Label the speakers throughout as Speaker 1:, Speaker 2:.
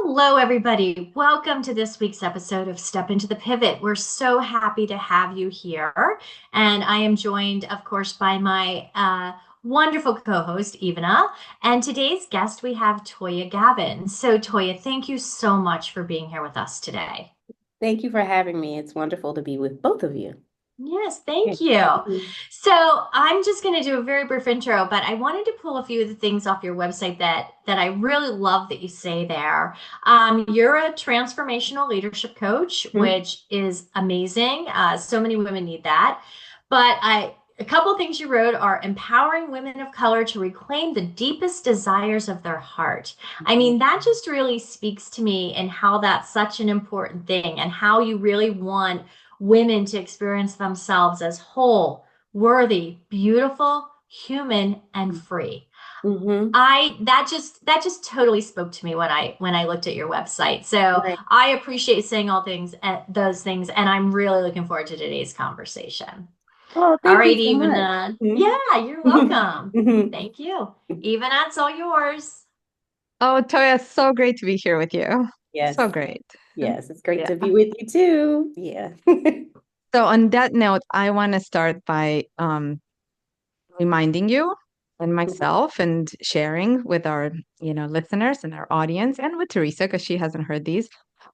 Speaker 1: Hello, everybody. Welcome to this week's episode of Step Into the Pivot. We're so happy to have you here. And I am joined, of course, by my wonderful co host, Ivana. And today's guest, we have Toya Gavin. So, Toya, thank you so much for being here with us today.
Speaker 2: Thank you for having me. It's wonderful to be with both of you.
Speaker 1: Yes,
Speaker 2: Yeah.
Speaker 1: thank you.
Speaker 2: Mhm.
Speaker 1: So I'm just going to do a very brief intro, but I wanted to pull a few of the things off your website that I really love that you say there. You're a transformational leadership coach,
Speaker 2: Mhm.
Speaker 1: which is amazing. So many women need that. But a couple things you wrote are empowering women of color to reclaim the deepest desires of their heart. I mean, that just really speaks to me and how that's such an important thing and how you really want women to experience themselves as whole, worthy, beautiful, human, and free.
Speaker 2: Mhm.
Speaker 1: I that just totally spoke to me when I looked at your website. So
Speaker 2: Right.
Speaker 1: I appreciate saying all things those things, and I'm really looking forward to today's conversation.
Speaker 2: Oh,
Speaker 1: All
Speaker 2: thank you
Speaker 1: right,
Speaker 2: so much.
Speaker 1: Ivana.
Speaker 2: Mhm.
Speaker 1: Yeah, you're welcome.
Speaker 2: Mhm.
Speaker 1: Thank you. Ivana, it's all yours.
Speaker 3: Oh, Toya, so great to be here with you. So
Speaker 2: Yes.
Speaker 3: great.
Speaker 2: Yes, it's great
Speaker 3: Yeah.
Speaker 2: to be with you too. Yeah.
Speaker 3: So on that note, I want to start by reminding you and myself and sharing with our, listeners and our audience and with Teresa, because she hasn't heard these.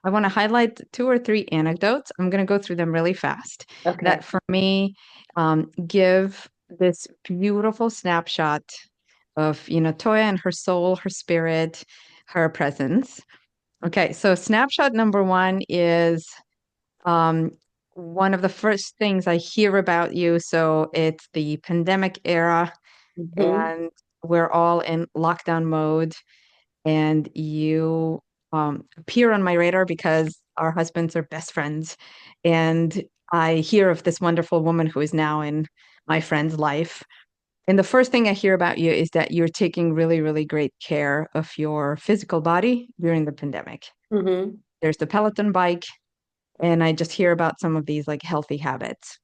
Speaker 3: I want to highlight two or three anecdotes. I'm going to go through them really fast.
Speaker 2: Okay.
Speaker 3: That for me, give this beautiful snapshot of, Toya and her soul, her spirit, her presence. Okay, so snapshot number one is um, one of the first things I hear about you. So it's the pandemic era,
Speaker 2: Mhm.
Speaker 3: and we're all in lockdown mode, and you appear on my radar because our husbands are best friends. And I hear of this wonderful woman who is now in my friend's life. And the first thing I hear about you is that you're taking really, really great care of your physical body during the pandemic.
Speaker 2: Mhm.
Speaker 3: There's the Peloton bike, and I just hear about some of these like healthy habits.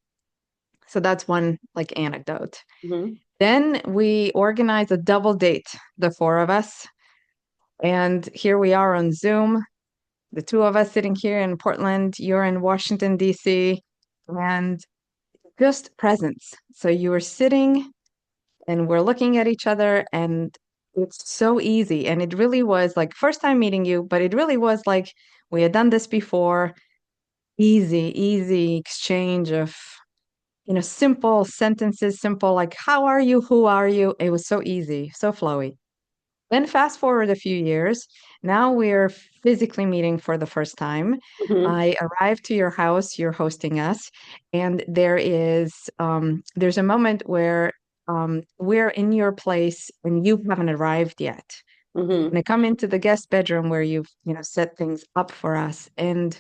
Speaker 3: So that's one like anecdote.
Speaker 2: Mhm.
Speaker 3: Then we organize a double date, the four of us, and here we are on Zoom, the two of us sitting here in Portland, you're in Washington, D.C., and just presence. So you were sitting and we're looking at each other, and it's so easy. And it really was like first time meeting you, but it really was like we had done this before. Easy exchange of, simple sentences, simple like, how are you? Who are you? It was so easy, so flowy. Then fast forward a few years. Now we're physically meeting for the first time.
Speaker 2: Mhm.
Speaker 3: I arrived to your house, you're hosting us, and there's a moment where we're in your place and you haven't arrived yet. And I
Speaker 2: Mhm.
Speaker 3: come into the guest bedroom where you've, set things up for us. And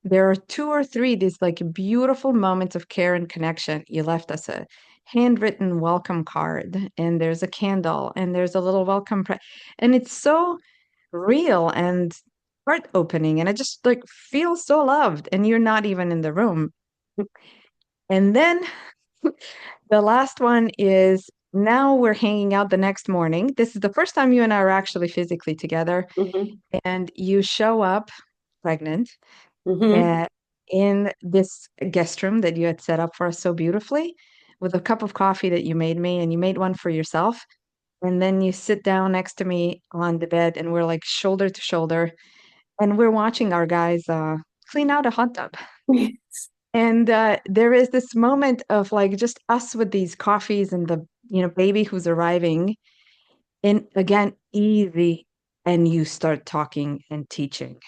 Speaker 3: there are two or three these like beautiful moments of care and connection. You left us a handwritten welcome card, and there's a candle, and there's a little and it's so real and heart opening, and I just like feel so loved, and you're not even in the room. And then the last one is now we're hanging out the next morning. This is the first time you and I are actually physically together,
Speaker 2: Mhm.
Speaker 3: and you show up pregnant
Speaker 2: Mhm.
Speaker 3: uh, in this guest room that you had set up for us so beautifully with a cup of coffee that you made me, and you made one for yourself. And then you sit down next to me on the bed, and we're like shoulder to shoulder, and we're watching our guys clean out a hot tub.
Speaker 2: Yes.
Speaker 3: And there is this moment of like just us with these coffees and the baby who's arriving, and again easy, and you start talking and teaching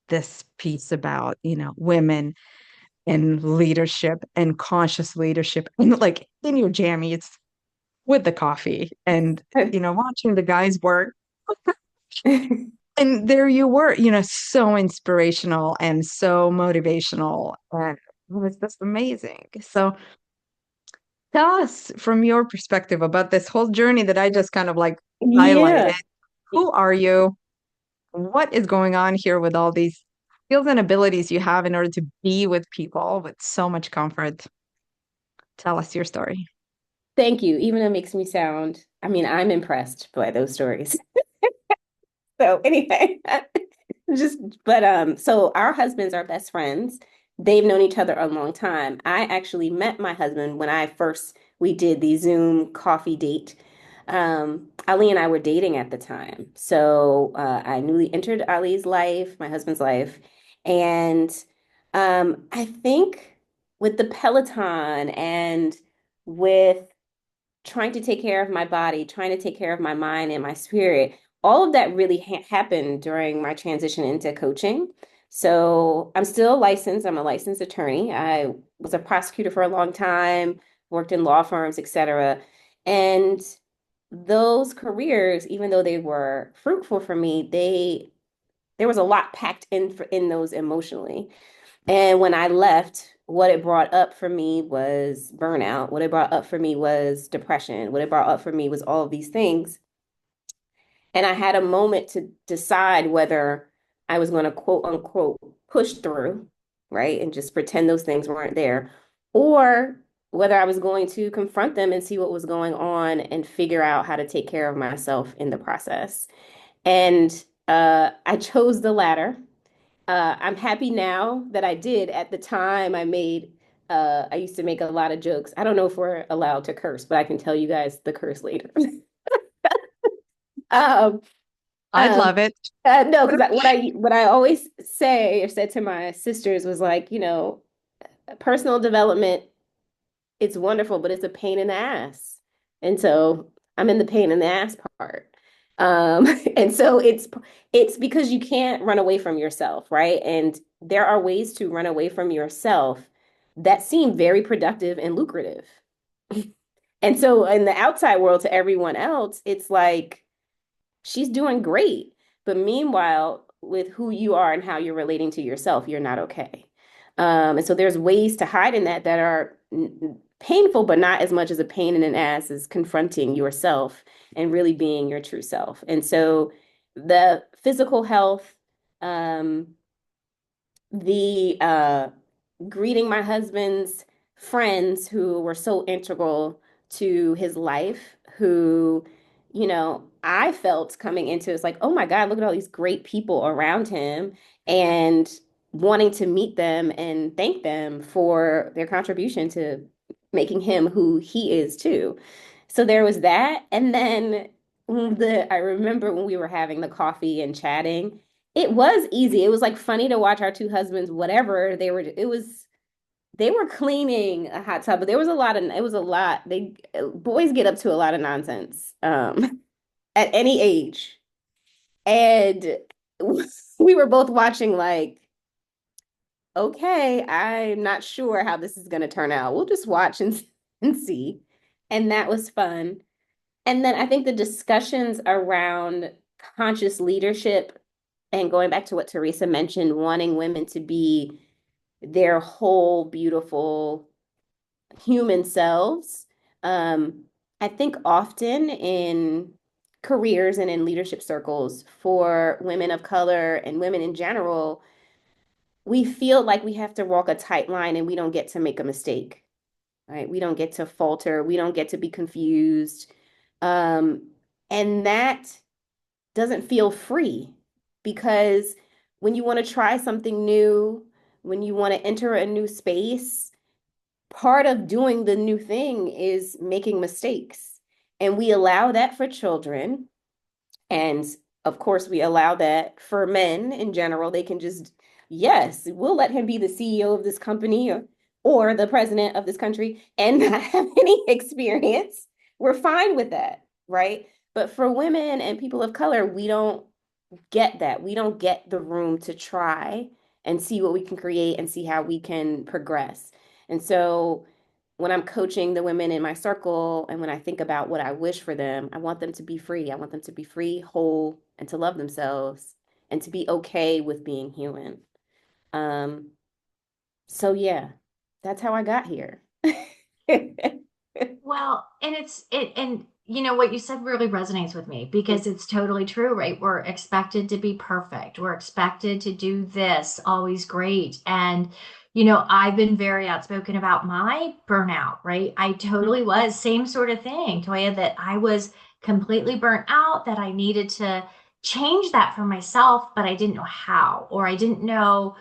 Speaker 3: this piece about women and leadership and conscious leadership, and like in your jammies with the coffee and watching the guys work, and there you were, so inspirational and so motivational, and it was just amazing. So tell us from your perspective about this whole journey that I just kind of like highlighted.
Speaker 2: Yeah.
Speaker 3: Who are you? What is going on here with all these skills and abilities you have in order to be with people with so much comfort? Tell us your story.
Speaker 2: Thank you. Even it makes me I'm impressed by those stories. So anyway, Just, but so our husbands are best friends. They've known each other a long time. I actually met my husband when we did the Zoom coffee date. Ali and I were dating at the time. So I newly entered Ali's life, my husband's life. And I think with the Peloton and with trying to take care of my body, trying to take care of my mind and my spirit, all of that really happened during my transition into coaching. So I'm still licensed. I'm a licensed attorney. I was a prosecutor for a long time, worked in law firms, etc. And those careers, even though they were fruitful for me, there was a lot packed in those emotionally. And when I left, what it brought up for me was burnout. What it brought up for me was depression. What it brought up for me was all of these things. And I had a moment to decide whether I was going to quote unquote push through, right? And just pretend those things weren't there, or whether I was going to confront them and see what was going on and figure out how to take care of myself in the process. And I chose the latter. I'm happy now that I did. At the time, I used to make a lot of jokes. I don't know if we're allowed to curse, but I can tell you guys the curse later. um,
Speaker 3: I'd
Speaker 2: um,
Speaker 3: love it.
Speaker 2: no, because what I always say or said to my sisters was like, personal development, it's wonderful, but it's a pain in the ass. And so I'm in the pain in the ass part. Um, and so it's because you can't run away from yourself, right? And there are ways to run away from yourself that seem very productive and lucrative. And so in the outside world to everyone else, it's like she's doing great. But meanwhile, with who you are and how you're relating to yourself, you're not okay. And so there's ways to hide in that are painful, but not as much as a pain in an ass as confronting yourself and really being your true self. And so the physical health, um, the greeting my husband's friends who were so integral to his life, who, I felt coming into it's like, oh my God, look at all these great people around him and wanting to meet them and thank them for their contribution to making him who he is too. So there was that. And then I remember when we were having the coffee and chatting, it was easy. It was like funny to watch our two husbands, whatever they were cleaning a hot tub, but it was a lot. Boys get up to a lot of nonsense, at any age. And we were both watching like, okay, I'm not sure how this is going to turn out. We'll just watch and see. And that was fun. And then I think the discussions around conscious leadership and going back to what Teresa mentioned, wanting women to be their whole beautiful human selves. I think often in careers and in leadership circles for women of color and women in general, we feel like we have to walk a tight line and we don't get to make a mistake, right? We don't get to falter. We don't get to be confused. Um, and that doesn't feel free because when you want to try something new, when you want to enter a new space, part of doing the new thing is making mistakes. And we allow that for children. And of course, we allow that for men in general. They can just, yes, we'll let him be the CEO of this company or the president of this country and not have any experience. We're fine with that, right? But for women and people of color, we don't get that. We don't get the room to try and see what we can create and see how we can progress. And so when I'm coaching the women in my circle and when I think about what I wish for them, I want them to be free. I want them to be free, whole, and to love themselves and to be okay with being human. Um, so yeah, that's how I got here.
Speaker 1: Well, and and what you said really resonates with me because it's totally true, right? We're expected to be perfect. We're expected to do this, always great. And I've been very outspoken about my burnout, right? I totally was same sort of thing, Toya, that I was completely burnt out, that I needed to change that for myself, but I didn't know how, or I didn't know,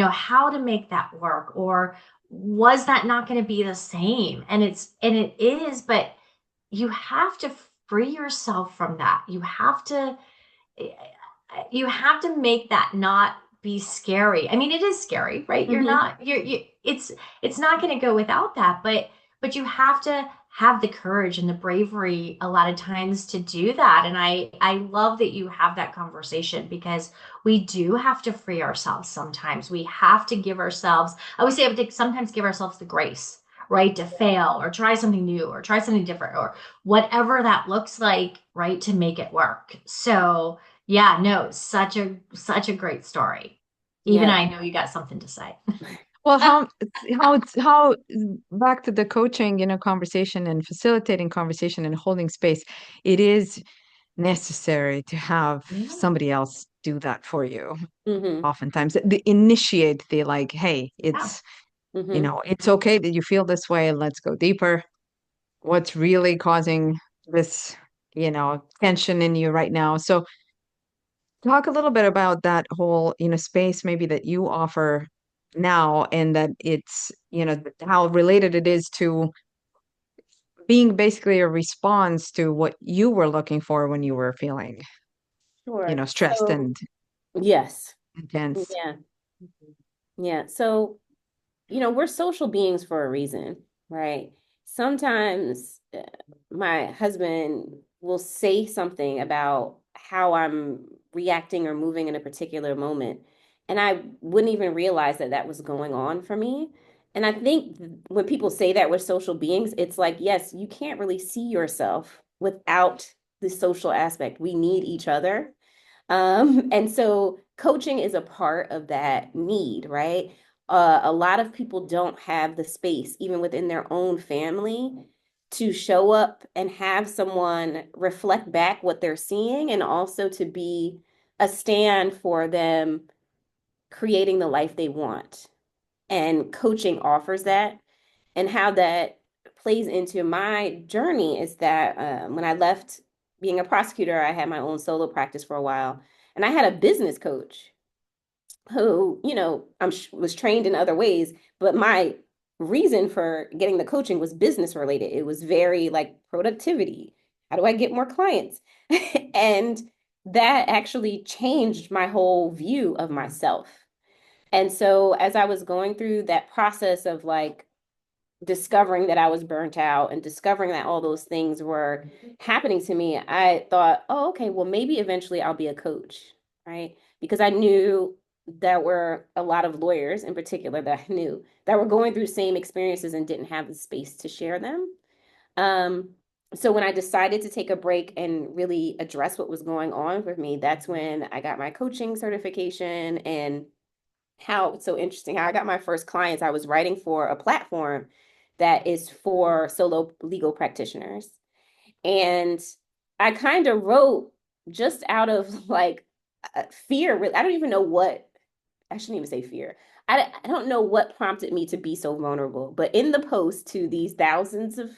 Speaker 1: how to make that work, or was that not going to be the same? And it is, but you have to free yourself from that. You have to make that not be scary. I mean, it is scary, right? You're
Speaker 2: Hmm.
Speaker 1: not it's not going to go without that, but you have to have the courage and the bravery a lot of times to do that. And I love that you have that conversation, because we do have to free ourselves sometimes. We have to give ourselves, I would say, we have to sometimes give ourselves the grace, right, to fail or try something new or try something different or whatever that looks like, right, to make it work. So yeah, no, such a great story. Even
Speaker 2: Yeah.
Speaker 1: I know you got something to say.
Speaker 3: Well, how back to the coaching, conversation and facilitating conversation and holding space, it is necessary to have
Speaker 1: Yeah.
Speaker 3: somebody else do that for you.
Speaker 2: Hmm.
Speaker 3: Oftentimes, initiate the like, hey,
Speaker 1: Yeah.
Speaker 3: it's okay that you feel this way. Let's go deeper. What's really causing this, tension in you right now? So talk a little bit about that whole, space maybe that you offer now, and that it's, how related it is to being basically a response to what you were looking for when you were feeling,
Speaker 2: Sure.
Speaker 3: stressed
Speaker 2: So,
Speaker 3: and
Speaker 2: yes.
Speaker 3: intense.
Speaker 2: Yeah. Yeah. So, we're social beings for a reason, right? Sometimes my husband will say something about how I'm reacting or moving in a particular moment, and I wouldn't even realize that that was going on for me. And I think when people say that we're social beings, it's like, yes, you can't really see yourself without the social aspect. We need each other. And so coaching is a part of that need, right? A lot of people don't have the space, even within their own family, to show up and have someone reflect back what they're seeing and also to be a stand for them creating the life they want. And coaching offers that. And how that plays into my journey is that when I left being a prosecutor, I had my own solo practice for a while. And I had a business coach who, was trained in other ways, but my reason for getting the coaching was business related. It was very like productivity. How do I get more clients? And that actually changed my whole view of myself. And so as I was going through that process of like discovering that I was burnt out and discovering that all those things were happening to me, I thought, oh, okay, well, maybe eventually I'll be a coach, right? Because I knew there were a lot of lawyers in particular that I knew that were going through the same experiences and didn't have the space to share them. Um, so when I decided to take a break and really address what was going on with me, that's when I got my coaching certification. And how it's so interesting how I got my first clients. I was writing for a platform that is for solo legal practitioners. And I kind of wrote just out of like fear. I don't even know what, I shouldn't even say fear. I don't know what prompted me to be so vulnerable. But in the post to these thousands of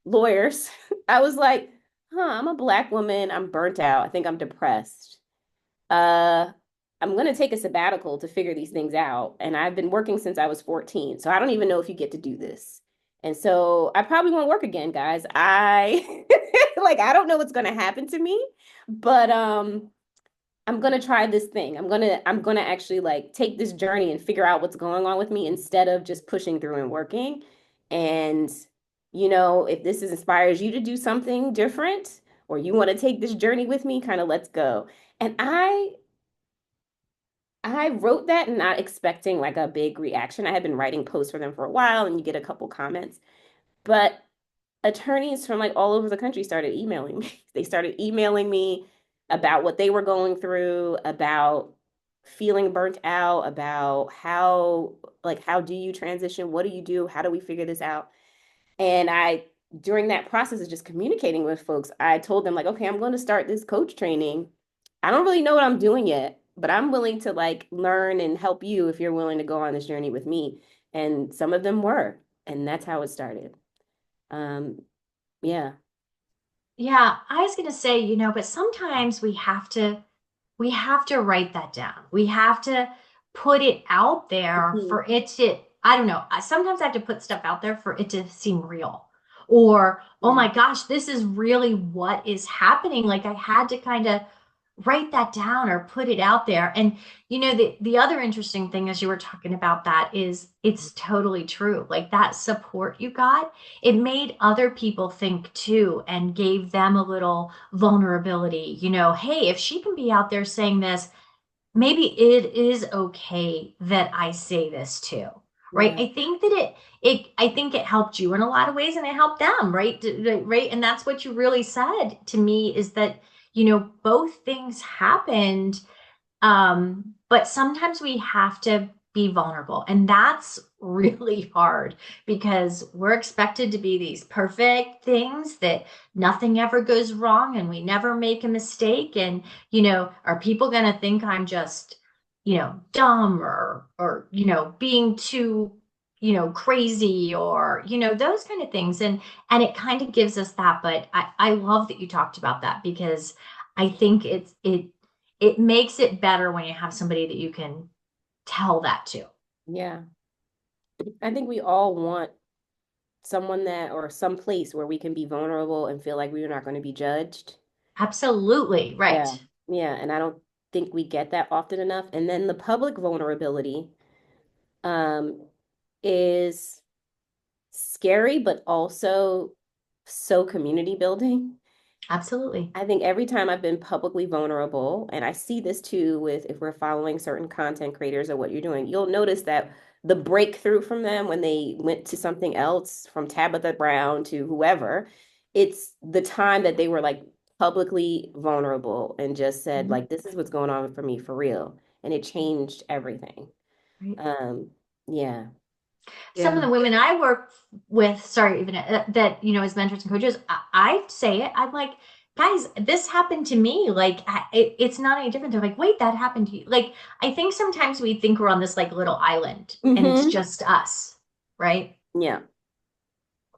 Speaker 2: lawyers, I was like, I'm a Black woman. I'm burnt out. I think I'm depressed. uh, I'm going to take a sabbatical to figure these things out. And I've been working since I was 14. So I don't even know if you get to do this. And so I probably won't work again, guys. I like I don't know what's going to happen to me, but I'm going to try this thing. I'm going to actually like take this journey and figure out what's going on with me instead of just pushing through and working. And if this inspires you to do something different or you want to take this journey with me, kind of let's go. And I wrote that not expecting like a big reaction. I had been writing posts for them for a while and you get a couple comments. But attorneys from like all over the country started emailing me. They started emailing me about what they were going through, about feeling burnt out, about how do you transition? What do you do? How do we figure this out? And during that process of just communicating with folks, I told them like, okay, I'm going to start this coach training. I don't really know what I'm doing yet, but I'm willing to like learn and help you if you're willing to go on this journey with me. And some of them were, and that's how it started. Um, yeah.
Speaker 1: Yeah, I was going to say, but sometimes we have to we have to write that down. We have to put it out there
Speaker 2: Mhm.
Speaker 1: for it to, I don't know. Sometimes I have to put stuff out there for it to seem real. Or, oh
Speaker 2: Yeah.
Speaker 1: my gosh, this is really what is happening. Like I had to kind of write that down or put it out there. And the other interesting thing as you were talking about that is it's totally true. Like that support you got, it made other people think too and gave them a little vulnerability. Hey, if she can be out there saying this, maybe it is okay that I say this too. Right.
Speaker 2: Yeah.
Speaker 1: I think that I think it helped you in a lot of ways and it helped them. Right. Right. And that's what you really said to me is that, both things happened, but sometimes we have to be vulnerable, and that's really hard because we're expected to be these perfect things that nothing ever goes wrong and we never make a mistake. And, are people going to think I'm just, dumb or, being too, crazy or, those kind of things. And it kind of gives us that. But I love that you talked about that because I think it makes it better when you have somebody that you can tell that to.
Speaker 2: Yeah. I think we all want someone that or some place where we can be vulnerable and feel like we're not going to be judged.
Speaker 1: Absolutely.
Speaker 2: Yeah.
Speaker 1: Right.
Speaker 2: Yeah. And I don't think we get that often enough. And then the public vulnerability um, is scary, but also so community building.
Speaker 1: Absolutely.
Speaker 2: I think every time I've been publicly vulnerable, and I see this too with if we're following certain content creators or what you're doing, you'll notice that the breakthrough from them when they went to something else, from Tabitha Brown to whoever, it's the time that they were like publicly vulnerable and just said,
Speaker 1: Mhm.
Speaker 2: like, this is what's going on for me for real. And it changed everything.
Speaker 1: Right.
Speaker 2: Um, yeah.
Speaker 1: Some of
Speaker 3: Yeah.
Speaker 1: the women I work with, sorry, even that, as mentors and coaches, I say it. I'm like, guys, this happened to me. Like, it's not any different. They're like, wait, that happened to you. Like, I think sometimes we think we're on this like little island and it's
Speaker 2: Hmm.
Speaker 1: just us, right?
Speaker 2: Yeah.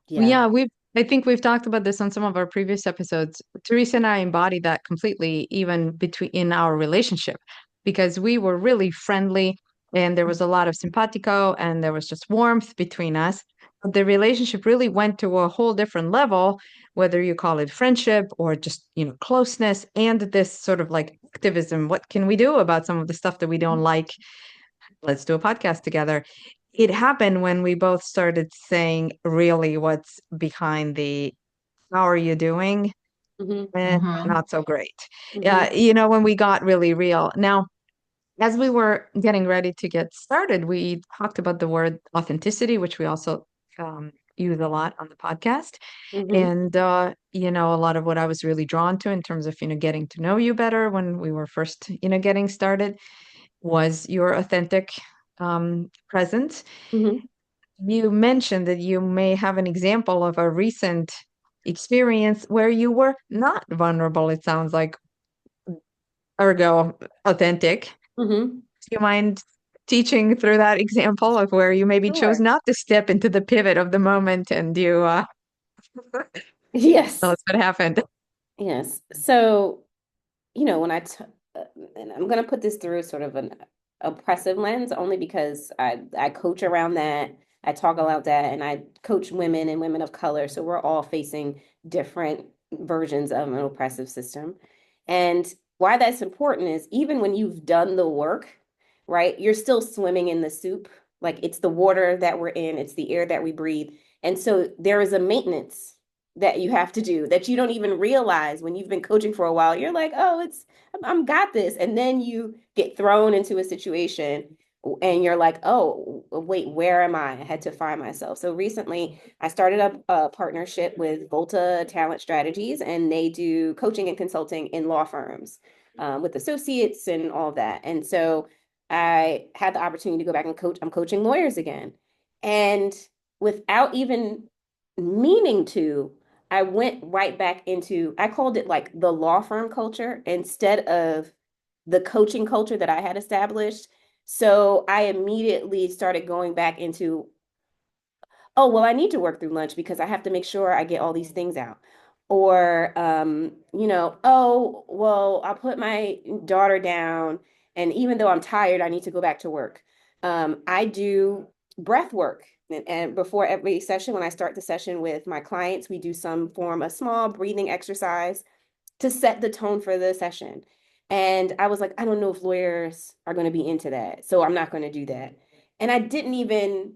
Speaker 2: Yeah.
Speaker 3: Yeah, I think we've talked about this on some of our previous episodes. Teresa and I embody that completely, even between in our relationship, because we were really friendly and there was a lot of simpatico and there was just warmth between us. But the relationship really went to a whole different level, whether you call it friendship or just, closeness and this sort of like activism. What can we do about some of the stuff that we don't like? Let's do a podcast together. It happened when we both started saying really what's behind the how are you doing?
Speaker 2: Hmm.
Speaker 1: Hmm.
Speaker 3: Not so great.
Speaker 2: Hmm.
Speaker 3: When we got really real. Now, as we were getting ready to get started, we talked about the word authenticity, which we also use a lot on the podcast.
Speaker 2: Hmm.
Speaker 3: And, a lot of what I was really drawn to in terms of, getting to know you better when we were first, getting started was your authentic presence.
Speaker 2: Hmm.
Speaker 3: You mentioned that you may have an example of a recent experience where you were not vulnerable, it sounds like, ergo authentic.
Speaker 2: Hmm.
Speaker 3: Do you mind teaching through that example of where you maybe chose
Speaker 2: Sure.
Speaker 3: not to step into the pivot of the moment and you tell
Speaker 2: Yes.
Speaker 3: us what happened?
Speaker 2: Yes. So, when and I'm going to put this through sort of an oppressive lens only because I coach around that. I talk about that and I coach women and women of color. So we're all facing different versions of an oppressive system. And why that's important is even when you've done the work, right, you're still swimming in the soup. Like it's the water that we're in, it's the air that we breathe. And so there is a maintenance that you have to do that you don't even realize when you've been coaching for a while. You're like, oh, I'm got this. And then you get thrown into a situation and you're like, oh, wait, where am I? I had to find myself. So recently I started up a partnership with Volta Talent Strategies, and they do coaching and consulting in law firms with associates and all of that. And so I had the opportunity to go back and coach. I'm coaching lawyers again. And without even meaning to, I went right back into, I called it like the law firm culture instead of the coaching culture that I had established. So I immediately started going back into, oh, well, I need to work through lunch because I have to make sure I get all these things out. or oh, well, I'll put my daughter down, and even though I'm tired, I need to go back to work. I do breath work, and before every session, when I start the session with my clients, we do some form a small breathing exercise to set the tone for the session. And I was like, I don't know if lawyers are going to be into that, so I'm not going to do that. And I didn't even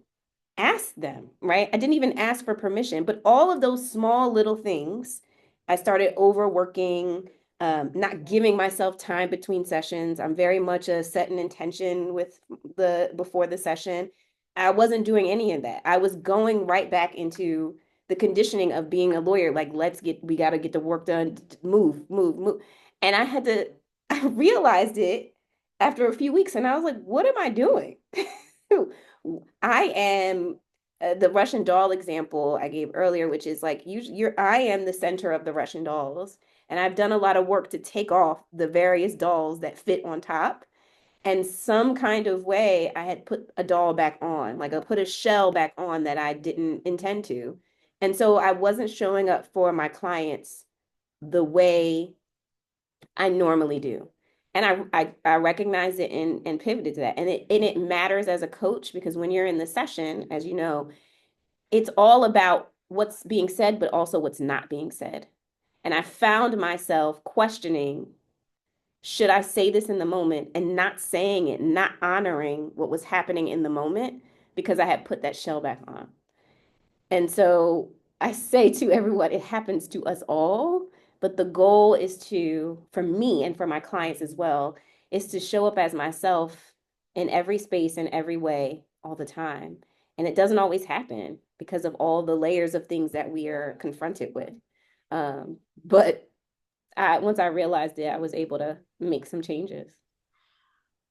Speaker 2: ask them, right? I didn't even ask for permission, but all of those small little things, I started overworking, not giving myself time between sessions. I'm very much a set an intention with the before the session. I wasn't doing any of that. I was going right back into the conditioning of being a lawyer. Like, we got to get the work done, move, move, move. And I realized it after a few weeks, and I was like, what am I doing? I am the Russian doll example I gave earlier, which is like I am the center of the Russian dolls, and I've done a lot of work to take off the various dolls that fit on top. And some kind of way, I had put a doll back on, like I put a shell back on that I didn't intend to. And so I wasn't showing up for my clients the way I normally do. And I recognized it and pivoted to that. And it matters as a coach because when you're in the session, as you know, it's all about what's being said, but also what's not being said. And I found myself questioning, should I say this in the moment and not saying it, not honoring what was happening in the moment because I had put that shell back on. And so I say to everyone, it happens to us all, but the goal is for me and for my clients as well, is to show up as myself in every space, in every way, all the time. And it doesn't always happen because of all the layers of things that we are confronted with. But once I realized it, I was able to make some changes.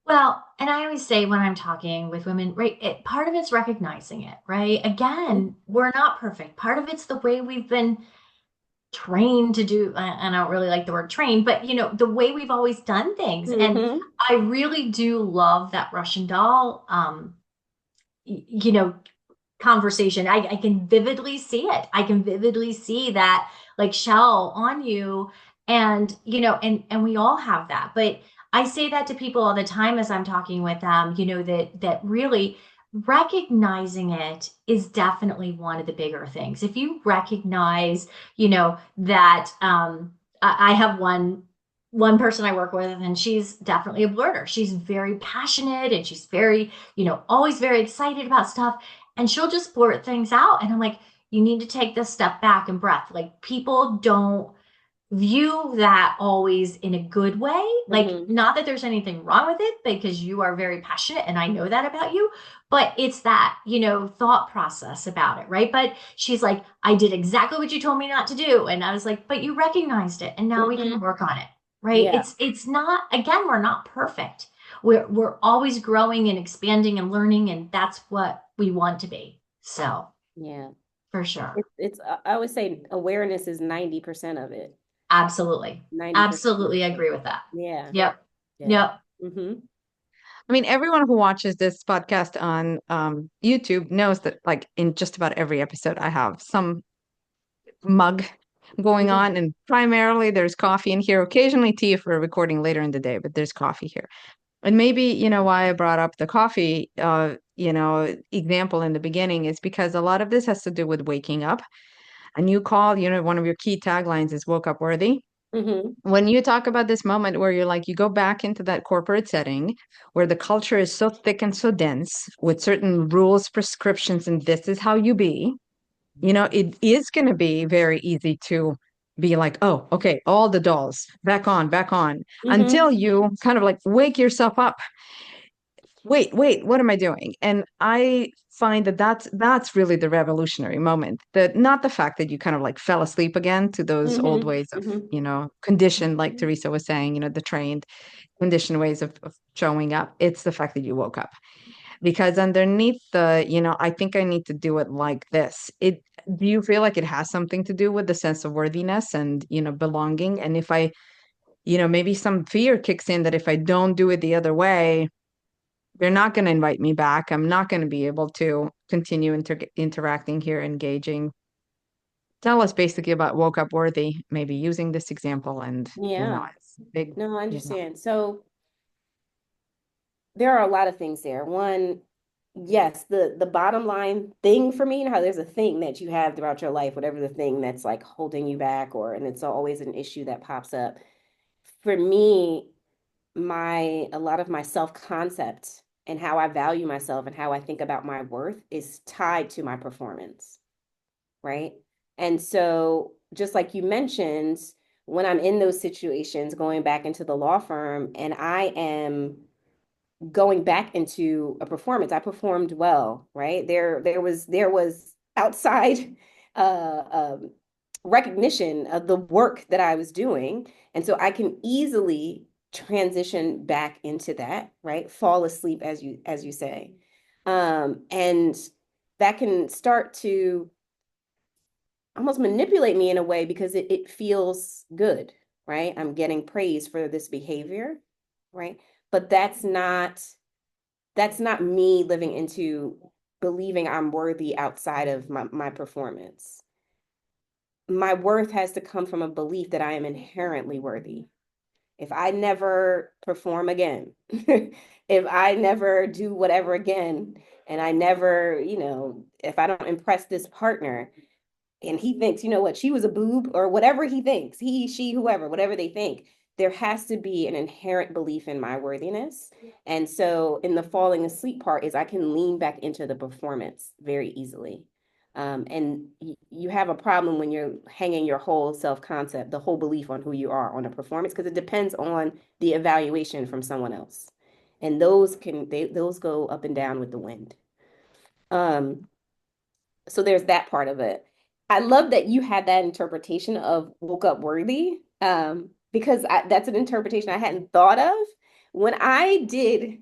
Speaker 1: Well, and I always say when I'm talking with women, right, part of it's recognizing it, right? Again, we're not perfect. Part of it's the way we've been trained to do, and I don't really like the word trained, but the way we've always done things. And
Speaker 2: Mm-hmm.
Speaker 1: I really do love that Russian doll, you know, conversation. I can vividly see it. I can vividly see that like shell on you. And, and we all have that. But I say that to people all the time as I'm talking with them, that really recognizing it is definitely one of the bigger things. If you recognize, that I have one person I work with, and she's definitely a blurter. She's very passionate and she's very, always very excited about stuff. And she'll just blurt things out. And I'm like, you need to take this step back and breath. Like people don't view that always in a good way. Like,
Speaker 2: Mm-hmm.
Speaker 1: not that there's anything wrong with it because you are very passionate and I know that about you, but it's that, thought process about it, right? But she's like, I did exactly what you told me not to do. And I was like, but you recognized it and now we can
Speaker 2: Mm-hmm.
Speaker 1: work on it, right?
Speaker 2: Yeah.
Speaker 1: It's not, again, we're not perfect. We're always growing and expanding and learning, and that's what we want to be. So
Speaker 2: Yeah.
Speaker 1: for sure.
Speaker 2: It's I always say awareness is 90% of it.
Speaker 1: Absolutely.
Speaker 2: 90%.
Speaker 1: Absolutely agree with that.
Speaker 2: Yeah.
Speaker 1: Yep.
Speaker 2: Yeah.
Speaker 1: Yep.
Speaker 2: Mm-hmm.
Speaker 3: I mean, everyone who watches this podcast on YouTube knows that, like, in just about every episode, I have some mug going
Speaker 2: Mm-hmm.
Speaker 3: on, and primarily there's coffee in here, occasionally tea if we're recording later in the day, but there's coffee here. And maybe, why I brought up the coffee, example in the beginning is because a lot of this has to do with waking up. And you call, one of your key taglines is woke up worthy.
Speaker 2: Mm-hmm.
Speaker 3: When you talk about this moment where you're like, you go back into that corporate setting where the culture is so thick and so dense with certain rules, prescriptions, and this is how you be, it is going to be very easy to be like, oh, okay, all the dolls back on,
Speaker 2: Mm-hmm.
Speaker 3: until you kind of like wake yourself up. Wait, what am I doing? And I find that that's really the revolutionary moment. That not the fact that you kind of like fell asleep again to those old
Speaker 2: Mm-hmm.
Speaker 3: ways of,
Speaker 2: Mm-hmm.
Speaker 3: conditioned, like Teresa was saying, the trained, conditioned ways of showing up. It's the fact that you woke up. Because underneath the, I think I need to do it like this. Do you feel like it has something to do with the sense of worthiness and, belonging? And if I, maybe some fear kicks in that if I don't do it the other way, they're not going to invite me back. I'm not going to be able to continue interacting here, engaging. tell us basically about woke up worthy, maybe using this example and,
Speaker 2: Yeah.
Speaker 3: it's big,
Speaker 2: No, I
Speaker 3: you know.
Speaker 2: understand. So there are a lot of things there. One, yes, the bottom line thing for me, how there's a thing that you have throughout your life, whatever the thing that's like holding you back, or and it's always an issue that pops up. For me, a lot of my self-concept and how I value myself and how I think about my worth is tied to my performance, right? And so, just like you mentioned, when I'm in those situations, going back into the law firm, and I am going back into a performance, I performed well, right? There was outside uh, um, recognition of the work that I was doing, and so I can easily transition back into that, right? Fall asleep, as you say, and that can start to almost manipulate me in a way because it feels good, right? I'm getting praise for this behavior, right? But that's not me living into believing I'm worthy outside of my performance. My worth has to come from a belief that I am inherently worthy. If I never perform again, if I never do whatever again, and I never, if I don't impress this partner, and he thinks, you know what, she was a boob or whatever he thinks, he, she, whoever, whatever they think, there has to be an inherent belief in my worthiness. And so in the falling asleep part is I can lean back into the performance very easily. And you have a problem when you're hanging your whole self-concept, the whole belief on who you are on a performance, because it depends on the evaluation from someone else. And those go up and down with the wind. Um, so there's that part of it. I love that you had that interpretation of woke up worthy, because that's an interpretation I hadn't thought of. When I did,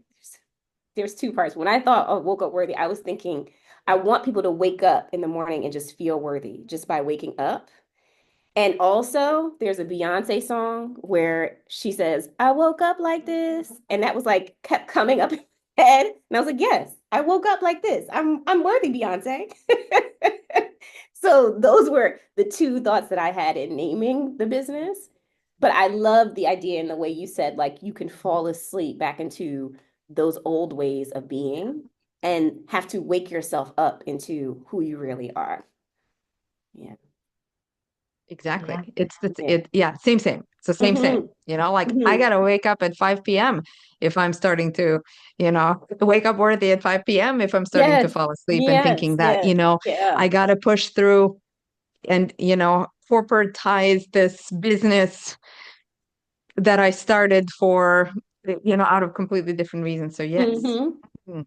Speaker 2: there's two parts. When I thought of woke up worthy, I was thinking, I want people to wake up in the morning and just feel worthy just by waking up. And also, there's a Beyonce song where she says, I woke up like this. And that was like kept coming up in my head. And I was like, yes, I woke up like this. I'm worthy, Beyonce. So those were the two thoughts that I had in naming the business. But I love the idea and the way you said, like, you can fall asleep back into those old ways of being and have to wake yourself up into who you really are. Yeah.
Speaker 1: Yeah.
Speaker 3: Exactly. It's the
Speaker 2: Yeah.
Speaker 3: it yeah, same. It's the same.
Speaker 2: Hmm.
Speaker 3: Like I
Speaker 2: Hmm.
Speaker 3: gotta wake up at 5 p.m. if I'm starting to, wake up worthy at 5 p.m. if I'm starting to
Speaker 2: Yes,
Speaker 3: fall asleep and
Speaker 2: yes,
Speaker 3: thinking that,
Speaker 2: yes, yeah.
Speaker 3: I gotta push through and, corporatize this business that I started for, out of completely different reasons. So yes.
Speaker 2: Hmm.
Speaker 3: Mm,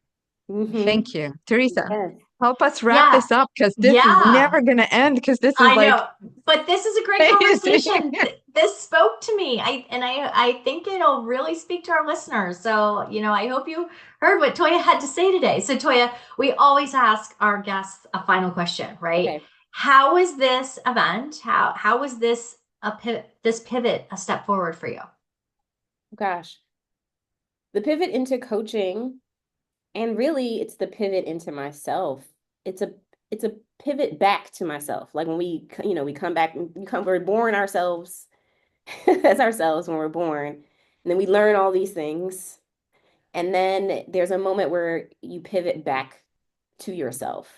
Speaker 2: Hmm.
Speaker 3: Thank you. Teresa,
Speaker 2: Yes.
Speaker 3: help us wrap
Speaker 1: Yeah.
Speaker 3: this up because this is
Speaker 1: Yeah.
Speaker 3: never gonna end because this is
Speaker 1: I
Speaker 3: like
Speaker 1: know, but this is a great
Speaker 3: amazing.
Speaker 1: conversation. This spoke to me. I think it'll really speak to our listeners. So, I hope you heard what Toya had to say today. So, Toya, we always ask our guests a final question, right?
Speaker 2: Okay.
Speaker 1: How was this event? How was this pivot a step forward for you?
Speaker 2: Gosh, the pivot into coaching, and really it's the pivot into myself. It's a it's a pivot back to myself. Like when we come back, we're born ourselves as ourselves when we're born, and then we learn all these things. And then there's a moment where you pivot back to yourself.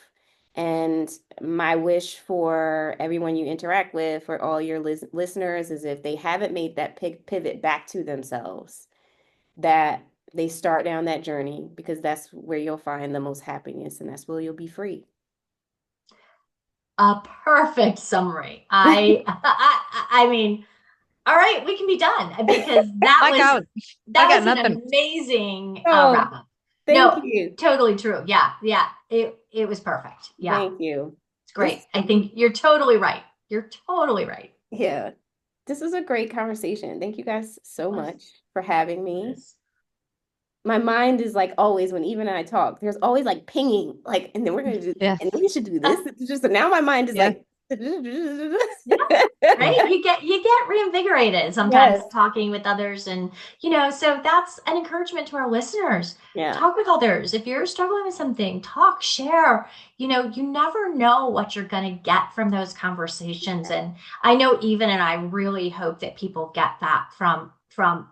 Speaker 2: And my wish for everyone you interact with, for all your listeners, is if they haven't made that pivot back to themselves, that they start down that journey because that's where you'll find the most happiness and that's where you'll be free.
Speaker 1: A perfect summary. I mean, all right, we can be done because that
Speaker 3: I
Speaker 1: was
Speaker 3: got I
Speaker 1: that
Speaker 3: got
Speaker 1: was an
Speaker 3: nothing.
Speaker 1: amazing
Speaker 2: Oh,
Speaker 1: wrap up.
Speaker 2: thank
Speaker 1: No,
Speaker 2: you.
Speaker 1: totally true. Yeah, yeah. It was perfect. Yeah,
Speaker 2: Thank you.
Speaker 1: it's
Speaker 2: This,
Speaker 1: great. I think you're totally right. You're totally right.
Speaker 2: yeah, this was a great conversation. Thank you guys so
Speaker 1: It
Speaker 2: much for having me.
Speaker 1: was.
Speaker 2: My mind is like always when even I talk, there's always like pinging, like, and then we're gonna do,
Speaker 3: Yes.
Speaker 2: and then we should do this. It's just now my mind is
Speaker 3: Yes.
Speaker 2: like
Speaker 1: Right? You get reinvigorated sometimes
Speaker 2: Yes.
Speaker 1: talking with others, and so that's an encouragement to our listeners.
Speaker 2: Yeah.
Speaker 1: Talk with others. If you're struggling with something, talk, share. You never know what you're going to get from those conversations. And I know even and I really hope that people get that from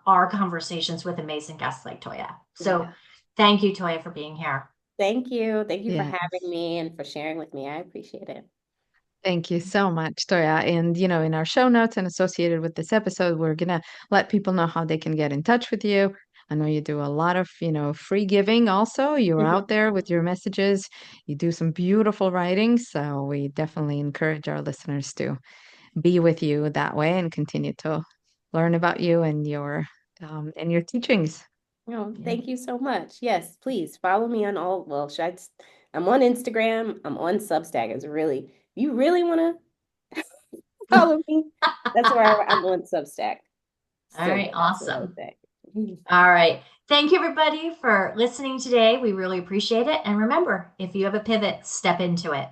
Speaker 1: our conversations with amazing guests like Toya. So
Speaker 2: Yeah.
Speaker 1: thank you, Toya, for being here.
Speaker 2: Thank you. Thank you for
Speaker 3: Yeah.
Speaker 2: having me and for sharing with me. I appreciate it.
Speaker 3: Thank you so much, Toya. And, in our show notes and associated with this episode, we're going to let people know how they can get in touch with you. I know you do a lot of, free giving also. You're out there with your messages. You do some beautiful writing. So we definitely encourage our listeners to be with you that way and continue to learn about you and your teachings.
Speaker 2: Oh,
Speaker 1: Yeah.
Speaker 2: thank you so much. Yes, please follow me on all, well, I'm on Instagram, I'm on Substack. You really want to follow me? That's where I'm on Substack.
Speaker 1: All
Speaker 2: So
Speaker 1: right,
Speaker 2: yeah, that's what I would
Speaker 1: awesome.
Speaker 2: say.
Speaker 1: All right. Thank you, everybody, for listening today. We really appreciate it. And remember, if you have a pivot, step into it.